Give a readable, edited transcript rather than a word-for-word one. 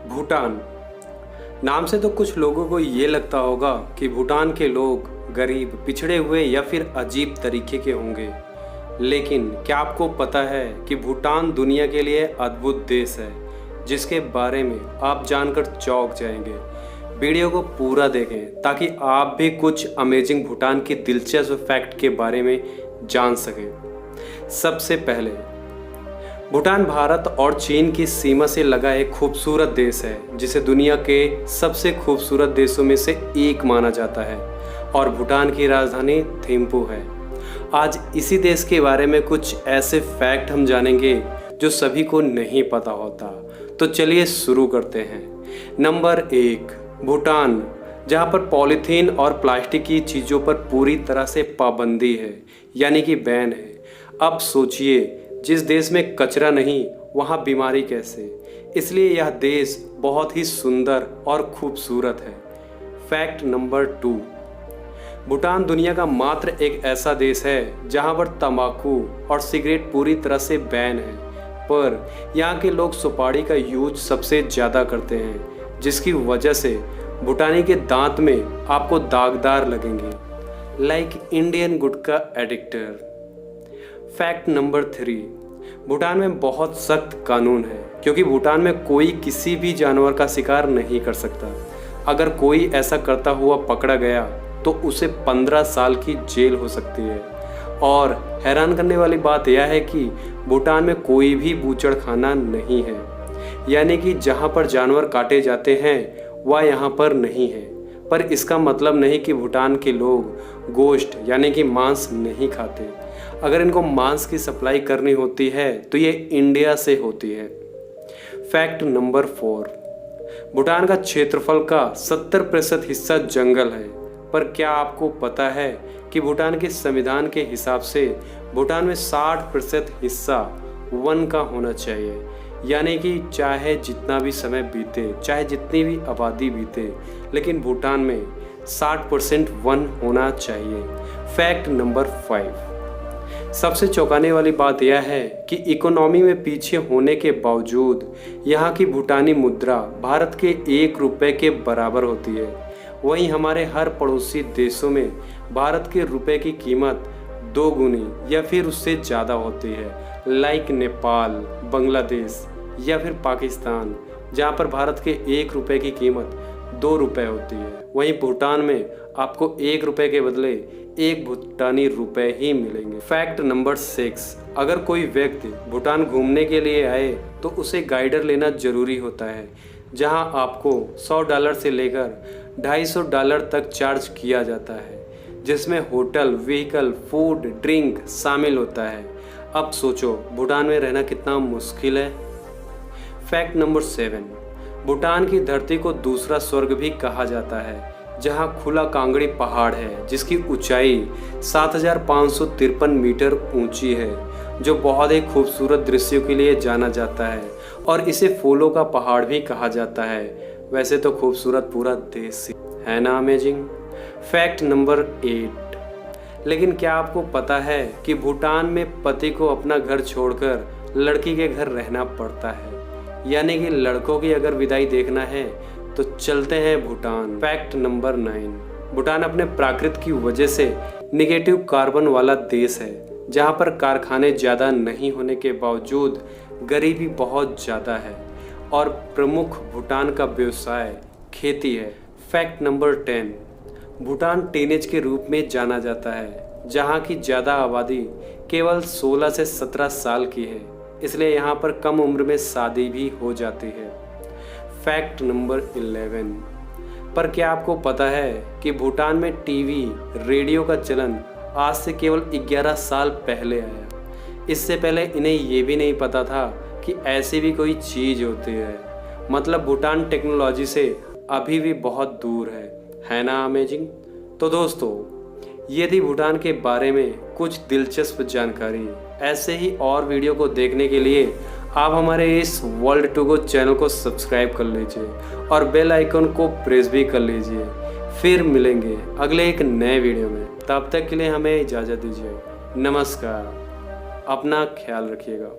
भूटान। नाम से तो कुछ लोगों को ये लगता होगा कि भूटान के लोग गरीब, पिछड़े हुए या फिर अजीब तरीके के होंगे। लेकिन क्या आपको पता है कि भूटान दुनिया के लिए अद्भुत देश है, जिसके बारे में आप जानकर चौंक जाएंगे। वीडियो को पूरा देखें ताकि आप भी कुछ अमेजिंग भूटान की दिलचस्प फैक्ट के बारे में जान सकें। सबसे पहले, भूटान भारत और चीन की सीमा से लगा एक खूबसूरत देश है, जिसे दुनिया के सबसे खूबसूरत देशों में से एक माना जाता है और भूटान की राजधानी थिम्पू है। आज इसी देश के बारे में कुछ ऐसे फैक्ट हम जानेंगे जो सभी को नहीं पता होता। तो चलिए शुरू करते हैं। नंबर 1, भूटान, जहाँ पर पॉलीथीन और प्लास्टिक की चीज़ों पर पूरी तरह से पाबंदी है, यानी कि बैन है। अब सोचिए, जिस देश में कचरा नहीं वहाँ बीमारी कैसे। इसलिए यह देश बहुत ही सुंदर और खूबसूरत है। फैक्ट नंबर 2, भूटान दुनिया का मात्र एक ऐसा देश है जहाँ पर तंबाकू और सिगरेट पूरी तरह से बैन है, पर यहाँ के लोग सुपारी का यूज सबसे ज़्यादा करते हैं, जिसकी वजह से भूटानी के दांत में आपको दागदार लगेंगे, लाइक इंडियन गुटखा एडिक्टर। फैक्ट नंबर 3, भूटान में बहुत सख्त कानून है, क्योंकि भूटान में कोई किसी भी जानवर का शिकार नहीं कर सकता। अगर कोई ऐसा करता हुआ पकड़ा गया तो उसे 15 साल की जेल हो सकती है। और हैरान करने वाली बात यह है कि भूटान में कोई भी बूचड़खाना नहीं है, यानी कि जहाँ पर जानवर काटे जाते हैं वह यहाँ पर नहीं है। पर इसका मतलब नहीं कि भूटान के लोग गोश्त यानी कि मांस नहीं खाते। अगर इनको मांस की सप्लाई करनी होती है तो ये इंडिया से होती है। फैक्ट नंबर 4, भूटान का क्षेत्रफल का 70% हिस्सा जंगल है। पर क्या आपको पता है कि भूटान के संविधान के हिसाब से भूटान में 60% हिस्सा वन का होना चाहिए, यानी कि चाहे जितना भी समय बीते, चाहे जितनी भी आबादी बीते, लेकिन भूटान में 60% वन होना चाहिए। फैक्ट नंबर 5, सबसे चौंकाने वाली बात यह है कि इकोनॉमी में पीछे होने के बावजूद यहाँ की भूटानी मुद्रा भारत के 1 रुपये के बराबर होती है। वहीं हमारे हर पड़ोसी देशों में भारत के रुपए की कीमत 2 गुनी या फिर उससे ज़्यादा होती है, लाइक नेपाल, बांग्लादेश या फिर पाकिस्तान, जहाँ पर भारत के 1 रुपये की कीमत 2 रुपये होती है। वहीं भूटान में आपको 1 रुपये के बदले 1 भूटानी रुपये ही मिलेंगे। फैक्ट नंबर 6, अगर कोई व्यक्ति भूटान घूमने के लिए आए तो उसे गाइडर लेना जरूरी होता है, जहां आपको $100 से लेकर $250 तक चार्ज किया जाता है, जिसमें होटल, व्हीकल, फूड, ड्रिंक शामिल होता है। अब सोचो भूटान में रहना कितना मुश्किल है। फैक्ट नंबर 7, भूटान की धरती को दूसरा स्वर्ग भी कहा जाता है, जहां खुला कांगड़ी पहाड़ है, जिसकी ऊंचाई 7553 मीटर ऊंची है, जो बहुत ही खूबसूरत दृश्यों के लिए जाना जाता है और इसे फूलों का पहाड़ भी कहा जाता है। वैसे तो खूबसूरत पूरा देश है ना, अमेजिंग। फैक्ट नंबर 8, लेकिन क्या आपको पता है कि भूटान में पति को अपना घर छोड़कर लड़की के घर रहना पड़ता है, यानी कि लड़कों की अगर विदाई देखना है तो चलते हैं भूटान। फैक्ट नंबर 9, भूटान अपने प्राकृत की वजह से निगेटिव कार्बन वाला देश है, जहां पर कारखाने ज़्यादा नहीं होने के बावजूद गरीबी बहुत ज़्यादा है और प्रमुख भूटान का व्यवसाय खेती है। फैक्ट नंबर 10, भूटान टीनेज के रूप में जाना जाता है, जहां की ज़्यादा आबादी केवल 16 से 17 साल की है, इसलिए यहाँ पर कम उम्र में शादी भी हो जाती है। फैक्ट नंबर 11, पर क्या आपको पता है कि भूटान में टीवी, रेडियो का चलन आज से केवल 11 साल पहले आया। इससे पहले इन्हें ये भी नहीं पता था कि ऐसी भी कोई चीज़ होती है। मतलब भूटान टेक्नोलॉजी से अभी भी बहुत दूर है ना, अमेजिंग। तो दोस्तों, ये थी भूटान के बारे में कुछ दिलचस्प जानकारी। ऐसे ही और वीडियो को देखने के लिए आप हमारे इस वर्ल्ड टू गो चैनल को सब्सक्राइब कर लीजिए और बेल आइकन को प्रेस भी कर लीजिए। फिर मिलेंगे अगले एक नए वीडियो में। तब तक के लिए हमें इजाज़त दीजिए। नमस्कार, अपना ख्याल रखिएगा।